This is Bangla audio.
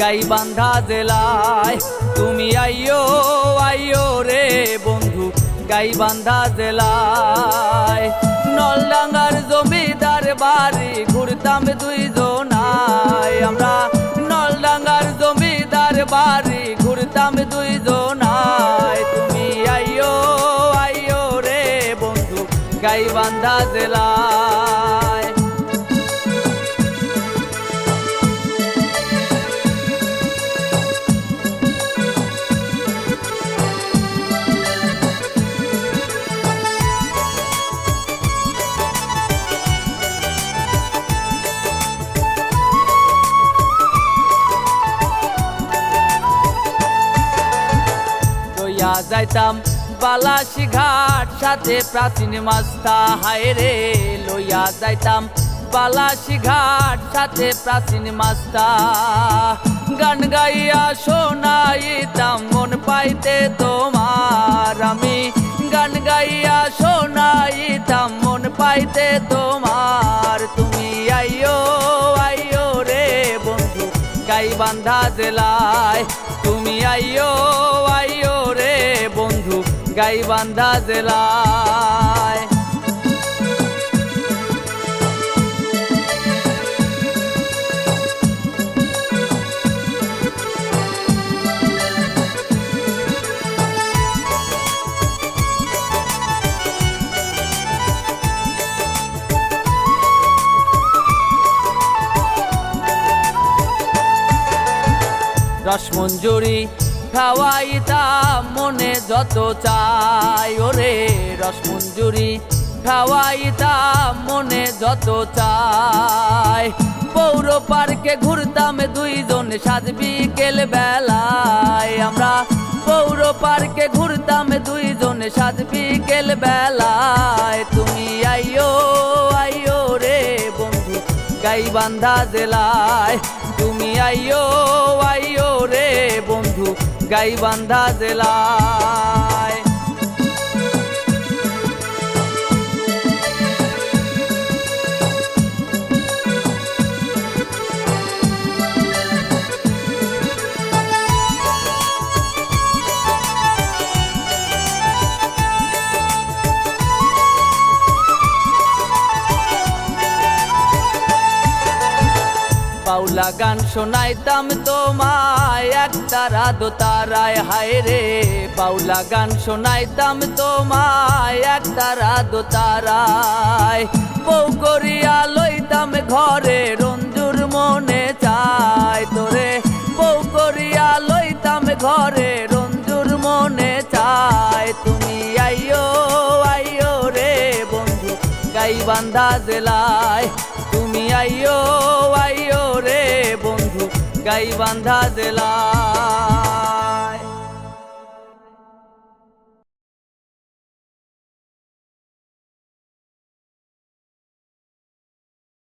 গাইবান্ধা জেলায়। তুমি আইয়ো আইয়ো রে বন্ধু গাইবান্ধা জেলায়। নলডাঙ্গার জমিদার বাড়ি ঘুরতাম দুইজনায় আমরা, নলডাঙ্গার জমিদার বাড়ি ঘুরতাম দুইজনায়। তুমি আইয়ো আইয়ো রে বন্ধু গাইবান্ধা জেলায়। যাইতাম বালাসি ঘাট সাথে প্রাচীন মাস্তা হায় রে, লইয়া যাইতাম বালাসি ঘাট সাথে প্রাচীন মাস্তা। গান গাইয়া শোনাইতাম মন পাইতে তোমার আমি, গান গাইয়া শোনাইতাম মন পাইতে তোমার। তুমি আইয়ো আইয়ো রে বন্ধু গাইবান্ধা জেলায়। তুমি আইয়ো আইয়ো রে বন্ধু গাইবান্ধা জেলায়। রসমঞ্জুরি খাওয়াইতাম মনে যত চাই ওরে, রসমঞ্জুরি খাওয়াইতাম মনে যত চাই। পৌর পার্কে ঘুরতাম দুইজন সাজ বিকেল বেলায় আমরা, পৌর পার্কে ঘুরতাম দুইজন সাজ বিকেল বেলায়। তুমি আইয়ো আইয়ো রে বন্ধু গাইবান্ধা জেলায়। তুমি আইয়ো আইয়ো রে বন্ধু গাইবান্ধা জেলায়। বাউলা গান শোনাইতাম তোমায় একতারা দোতারায় হায় রে, বাউলা গান শোনাইতাম তোমায় একতারা দোতারায়। বউ করিয়া লইতাম ঘরে রঞ্জুর মনে চায় তোরে, বউ করিয়া লইতাম ঘরে রঞ্জুর মনে চায়। তুমি আইয়ো আইয়ো রে বন্ধু গাইবান্ধা জেলায়। তুমি আইয়ো আইয়ো রে বন্ধু গাইবান্ধা জেলায়।